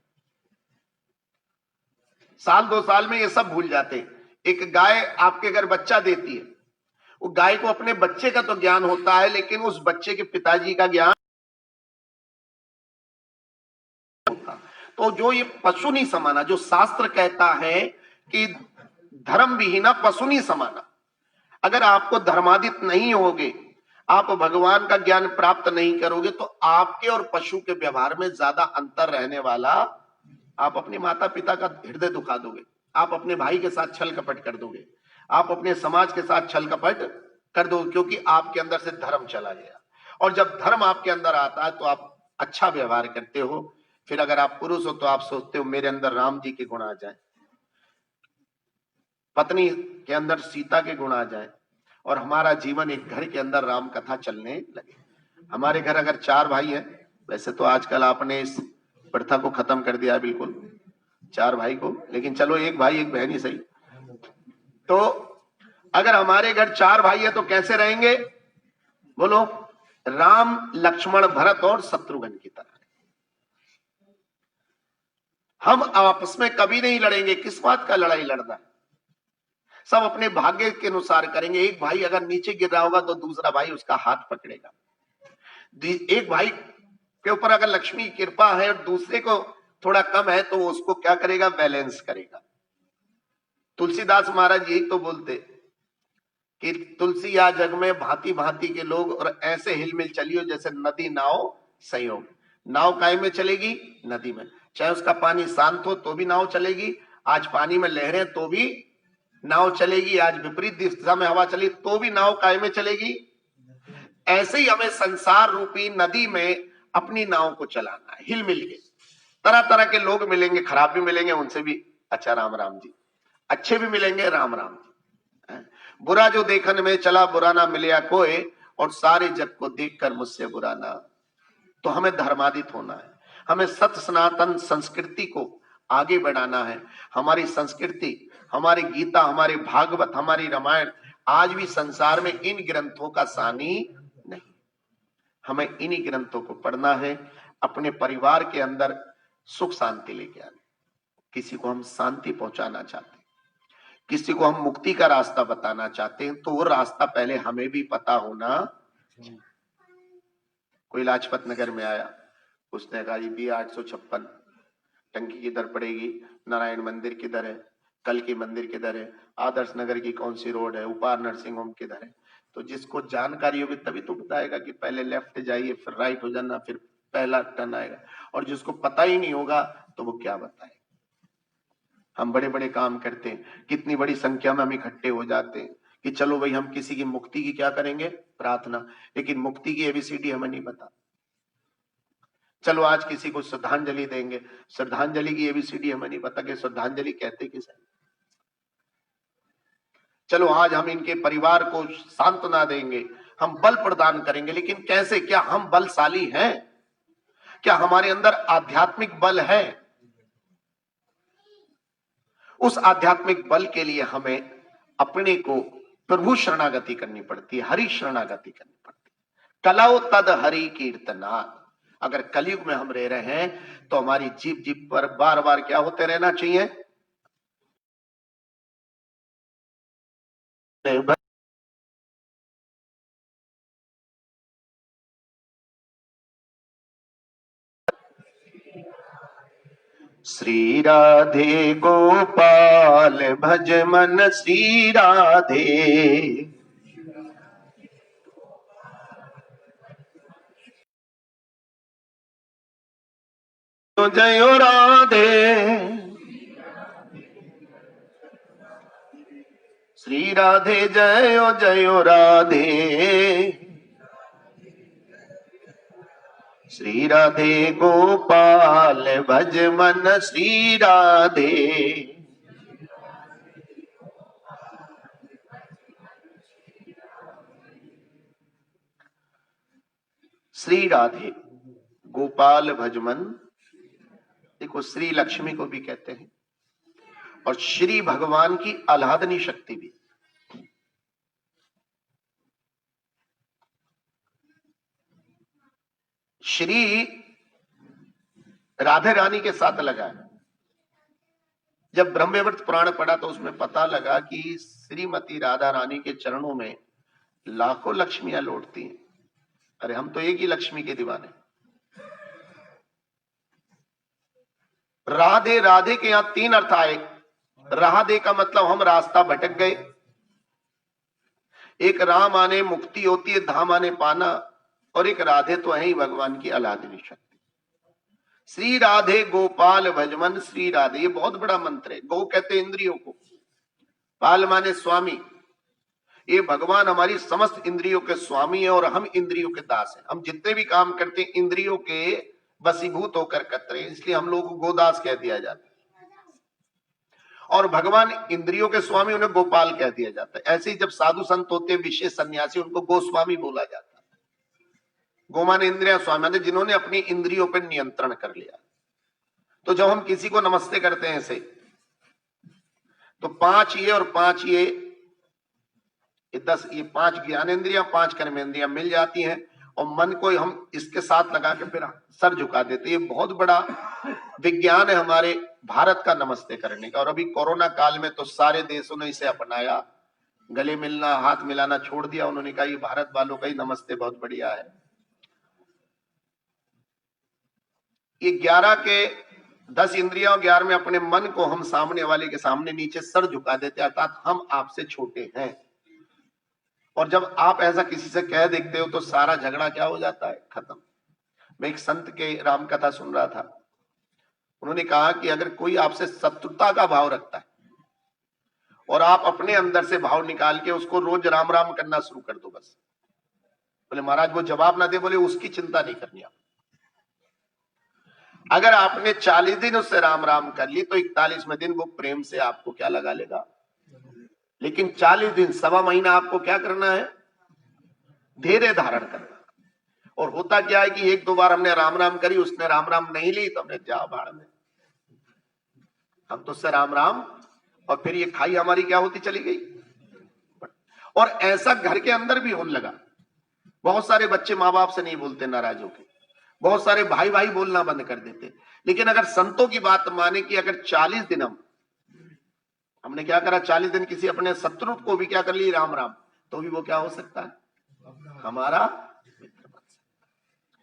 साल 2 साल में ये सब भूल जाते हैं। एक गाय आपके घर बच्चा देती है, वो गाय को अपने बच्चे का तो ज्ञान होता है, लेकिन उस बच्चे के पिताजी का ज्ञान होता। तो जो ये पशु नहीं समाना, जो शास्त्र कहता है कि धर्म विहीना पशु नहीं समाना, अगर आपको धर्मादित नहीं होगे, आप भगवान का ज्ञान प्राप्त नहीं करोगे, तो आपके और पशु के व्यवहार में ज्यादा अंतर रहने वाला। आप अपने माता पिता का हृदय दुखा दोगे, आप अपने भाई के साथ छल कपट कर दोगे, आप अपने समाज के साथ छल कपट कर दोगे, क्योंकि आपके अंदर से धर्म चला गया। और जब धर्म आपके अंदर आता है तो आप अच्छा व्यवहार करते हो। फिर अगर आप पुरुष हो तो आप सोचते हो मेरे अंदर राम जी के गुण आ जाए, पत्नी के अंदर सीता के गुण आ जाए, और हमारा जीवन एक घर के अंदर राम कथा चलने लगे। हमारे घर अगर 4 भाई हैं, वैसे तो आजकल आपने इस प्रथा को खत्म कर दिया बिल्कुल, 4 भाई को, लेकिन चलो 1 भाई 1 बहन ही सही। तो अगर हमारे घर 4 भाई है तो कैसे रहेंगे बोलो, राम लक्ष्मण भरत और शत्रुघ्न की तरह। हम आपस में कभी नहीं लड़ेंगे, किस बात का लड़ाई लड़ना है, सब अपने भाग्य के अनुसार करेंगे। एक भाई अगर नीचे गिर रहा होगा तो दूसरा भाई उसका हाथ पकड़ेगा। एक भाई के ऊपर अगर लक्ष्मी की कृपा है और दूसरे को थोड़ा कम है तो उसको क्या करेगा, बैलेंस करेगा। तुलसीदास महाराज यही तो बोलते कि तुलसी या जग में भांति भांति के लोग, और ऐसे हिलमिल चलियो जैसे नदी नाव संयोग। नाव काय में चलेगी, नदी में, चाहे उसका पानी शांत हो तो भी नाव चलेगी, आज पानी में लहरें तो भी नाव चलेगी, आज विपरीत दिशा में हवा चली तो भी नाव काय में चलेगी। ऐसे ही हमें संसार रूपी नदी में अपनी नाव को चलाना है, हिल मिल के। तरह तरह के लोग मिलेंगे, खराब भी मिलेंगे, उनसे भी अच्छा राम राम जी, अच्छे भी मिलेंगे राम राम जी। बुरा जो देखने में चला बुरा ना मिलिया कोई, और सारे जग को देखकर मुझसे बुरा ना। तो हमें धर्मादित होना है, हमें सत सनातन संस्कृति को आगे बढ़ाना है। हमारी संस्कृति, हमारी गीता, हमारे भागवत, हमारी रामायण आज भी संसार में इन ग्रंथों का सानी नहीं। हमें इन्हीं ग्रंथों को पढ़ना है, अपने परिवार के अंदर सुख शांति लेके आने। किसी को हम शांति पहुंचाना चाहते हैं, किसी को हम मुक्ति का रास्ता बताना चाहते हैं, तो वो रास्ता पहले हमें भी पता होना। कोई लाजपत नगर में आया, उसने कहा ये बी 856 टंकी किधर पड़ेगी, नारायण मंदिर किधर है, कल की मंदिर किधर है, आदर्श नगर की कौन सी रोड है, उपार नर्सिंग होम किधर है। तो जिसको जानकारी होगी तभी तो बताएगा कि पहले लेफ्ट जाइए फिर राइट हो जाना फिर पहला टर्न आएगा, और जिसको पता ही नहीं होगा तो वो क्या बताए। हम बड़े बड़े काम करते हैं, कितनी बड़ी संख्या में हम इकट्ठे हो जाते हैं कि चलो भाई हम किसी की मुक्ति की क्या करेंगे, प्रार्थना, लेकिन मुक्ति की एबीसीडी हमें नहीं पता। चलो आज किसी को श्रद्धांजलि देंगे, श्रद्धांजलि की एबीसीडी हमें नहीं पता कि श्रद्धांजलि कहते किसे। चलो आज हम इनके परिवार को सांत्वना देंगे, हम बल प्रदान करेंगे, लेकिन कैसे, क्या हम बलशाली हैं, क्या हमारे अंदर आध्यात्मिक बल है। उस आध्यात्मिक बल के लिए हमें अपने को प्रभु शरणागति करनी पड़ती है, हरि शरणागति करनी पड़ती है। कलौ तद हरि कीर्तना। अगर कलयुग में हम रह रहे हैं तो हमारी जीभ जीभ पर बार बार क्या होते रहना चाहिए, श्री राधे गोपाल भज मन श्री राधे, जय राधे, श्री राधे जय जय राधे, श्री राधे गोपाल भज मन श्री राधे। श्री राधे गोपाल भजमन, देखो श्री लक्ष्मी को भी कहते हैं और श्री भगवान की आह्लादनी शक्ति भी। श्री राधे रानी के साथ लगा है। जब ब्रह्मवैवर्त पुराण पढ़ा तो उसमें पता लगा कि श्रीमती राधा रानी के चरणों में लाखों लक्ष्मियां लौटती हैं। अरे हम तो एक ही लक्ष्मी के दीवाने। राधे राधे के यहां 3 अर्थ आए। राधे का मतलब हम रास्ता भटक गए, एक राम आने मुक्ति होती है, धाम आने पाना, और एक राधे तो है ही भगवान की आह्लादनी शक्ति। श्री राधे गोपाल भजमन श्री राधे, ये बहुत बड़ा मंत्र है। गौ कहते इंद्रियों को, पाल माने स्वामी। ये भगवान हमारी समस्त इंद्रियों के स्वामी है और हम इंद्रियों के दास हैं। हम जितने भी काम करते हैं इंद्रियों के वशीभूत होकर करते हैं, इसलिए हम लोग को गोदास कह दिया जाता है। और भगवान इंद्रियों के स्वामी, उन्हें गोपाल कह दिया जाता है। ऐसे ही जब साधु संत होते हैं विशेष सन्यासी, उनको गोस्वामी बोला जाता है। गो माने इंद्रिया, स्वामी माने जिन्होंने अपनी इंद्रियों पर नियंत्रण कर लिया। तो जब हम किसी को नमस्ते करते हैं ऐसे, तो 5 ये और 5 ये 10, ये 5 ज्ञानेंद्रियां 5 कर्मेंद्रियां मिल जाती हैं और मन को हम इसके साथ लगा के फिर सर झुका देते। ये बहुत बड़ा विज्ञान है हमारे भारत का नमस्ते करने का। और अभी कोरोना काल में तो सारे देशों ने इसे अपनाया, गले मिलना हाथ मिलाना छोड़ दिया। उन्होंने कहा ये भारत वालों का ही नमस्ते बहुत बढ़िया है। ये 11 के 10 इंद्रियां और 11 में अपने मन को हम सामने वाले के सामने नीचे सर झुका देते, अर्थात हम आपसे छोटे हैं। और जब आप ऐसा किसी से कह देखते हो तो सारा झगड़ा क्या हो जाता है, खत्म। मैं एक संत के राम कथा सुन रहा था, उन्होंने कहा कि अगर कोई आपसे शत्रुता का भाव रखता है और आप अपने अंदर से भाव निकाल के उसको रोज राम राम करना शुरू कर दो बस। बोले महाराज वो जवाब ना दे, बोले उसकी चिंता नहीं करनी आप। अगर आपने 40 दिन उससे राम राम कर ली तो 41वें दिन वो प्रेम से आपको क्या लगा लेगा। लेकिन 40 दिन, 1.25 महीना आपको क्या करना है, धैर्य धारण करना। और होता क्या है कि 1-2 बार हमने राम राम करी, उसने राम राम नहीं ली, तो हमने जा भाड़ में, हम तो उससे राम राम, और फिर ये खाई हमारी क्या होती चली गई। और ऐसा घर के अंदर भी होने लगा। बहुत सारे बच्चे माँ बाप से नहीं बोलते नाराज होकर, बहुत सारे भाई भाई बोलना बंद कर देते। लेकिन अगर संतों की बात माने कि अगर 40 दिन हमने क्या करा, 40 दिन किसी अपने शत्रु को भी क्या कर ली राम राम, तो भी वो क्या हो सकता है, हमारा मित्र बन सकता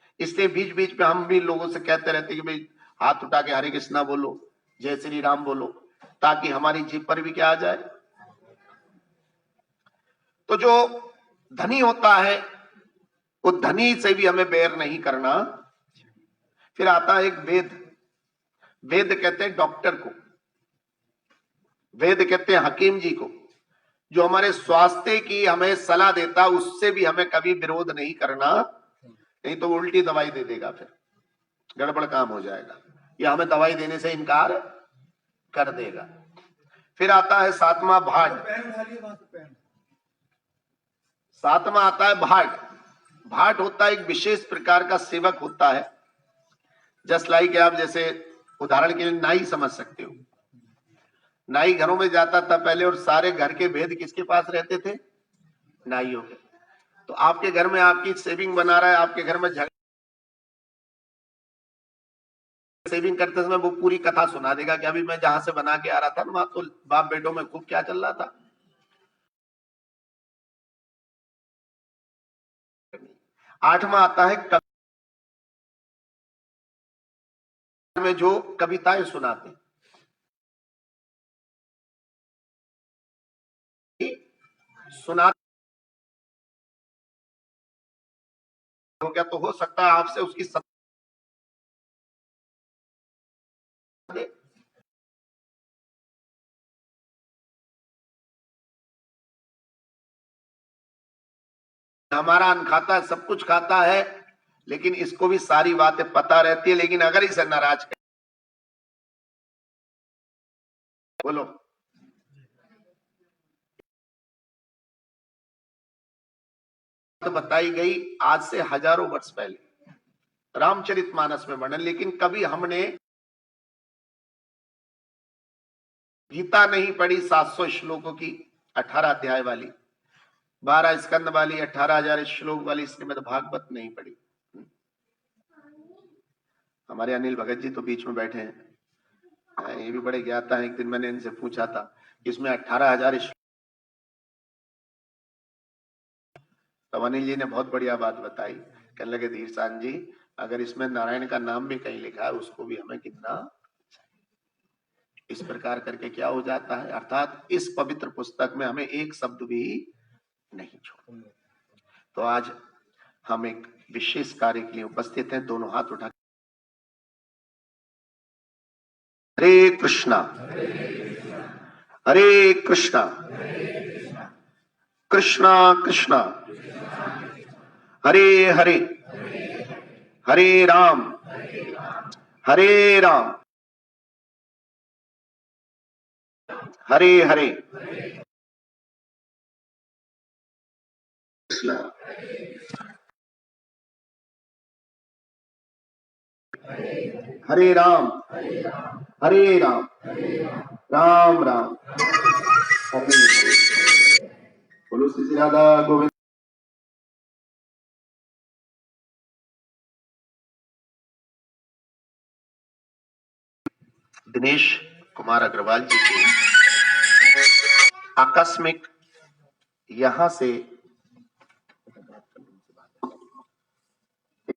है। इसलिए बीच बीच में हम भी लोगों से कहते रहते कि भाई हाथ उठा के हरे कृष्णा बोलो, जय श्री राम बोलो, ताकि हमारी जीभ पर भी क्या आ जाए। तो जो धनी होता है वो धनी से भी हमें बैर नहीं करना। फिर आता है एक वेद। वेद कहते हैं डॉक्टर को, वेद कहते हैं हकीम जी को, जो हमारे स्वास्थ्य की हमें सलाह देता, उससे भी हमें कभी विरोध नहीं करना, नहीं तो उल्टी दवाई दे देगा, फिर गड़बड़ काम हो जाएगा, या हमें दवाई देने से इनकार कर देगा। फिर आता है सातवां भाट। सातवां आता है भाट। भाट होता है एक विशेष प्रकार का सेवक होता है, जस्ट लाइक आप जैसे उदाहरण के लिए नाई समझ सकते हो। नाई घरों में जाता था पहले, और सारे घर के भेद किसके पास रहते थे? नाइयों के। तो आपके घर में आपकी सेविंग बना रहा है, आपके घर में सेविंग करते समय वो पूरी कथा सुना देगा कि अभी मैं जहां से बना के आ रहा था ना, वहां तो बाप बेटों में खूब क्या चल रहा था। आठवां आता है कवि, में जो कविताएं सुनाते सुनाते हो क्या, तो हो सकता है आपसे उसकी हमारा अन्न खाता है, सब कुछ खाता है, लेकिन इसको भी सारी बातें पता रहती है, लेकिन अगर इसे नाराज कर बोलो तो बताई गई आज से हजारों वर्ष पहले रामचरितमानस में वर्णन, लेकिन कभी हमने गीता नहीं पढ़ी 700 श्लोकों की, 18 अध्याय वाली, 12 स्कंद वाली, 18,000 श्लोक वाली श्रीमद् भागवत नहीं पढ़ी। हमारे अनिल भगत जी तो बीच में बैठे हैं, ये भी बड़े ज्ञाता है। एक दिन मैंने इनसे पूछा था इसमें 18,000, तब अनिल जी ने बहुत बढ़िया बात बताई। कहने लगे धीरसान जी, अगर इसमें नारायण का नाम भी कहीं लिखा है उसको भी हमें कितना, इस प्रकार करके क्या हो जाता है, अर्थात इस पवित्र पुस्तक में हमें एक शब्द भी नहीं छोड़ना। तो आज हम एक विशेष कार्य के लिए उपस्थित हैं, दोनों हाथ उठा। हरे कृष्णा हरे कृष्णा कृष्णा कृष्णा हरे हरे हरे राम हरे हरे। हरे राम राम राम हरे हरे। बोलो श्री राधा गोविंद। दिनेश कुमार अग्रवाल जी के आकस्मिक यहां से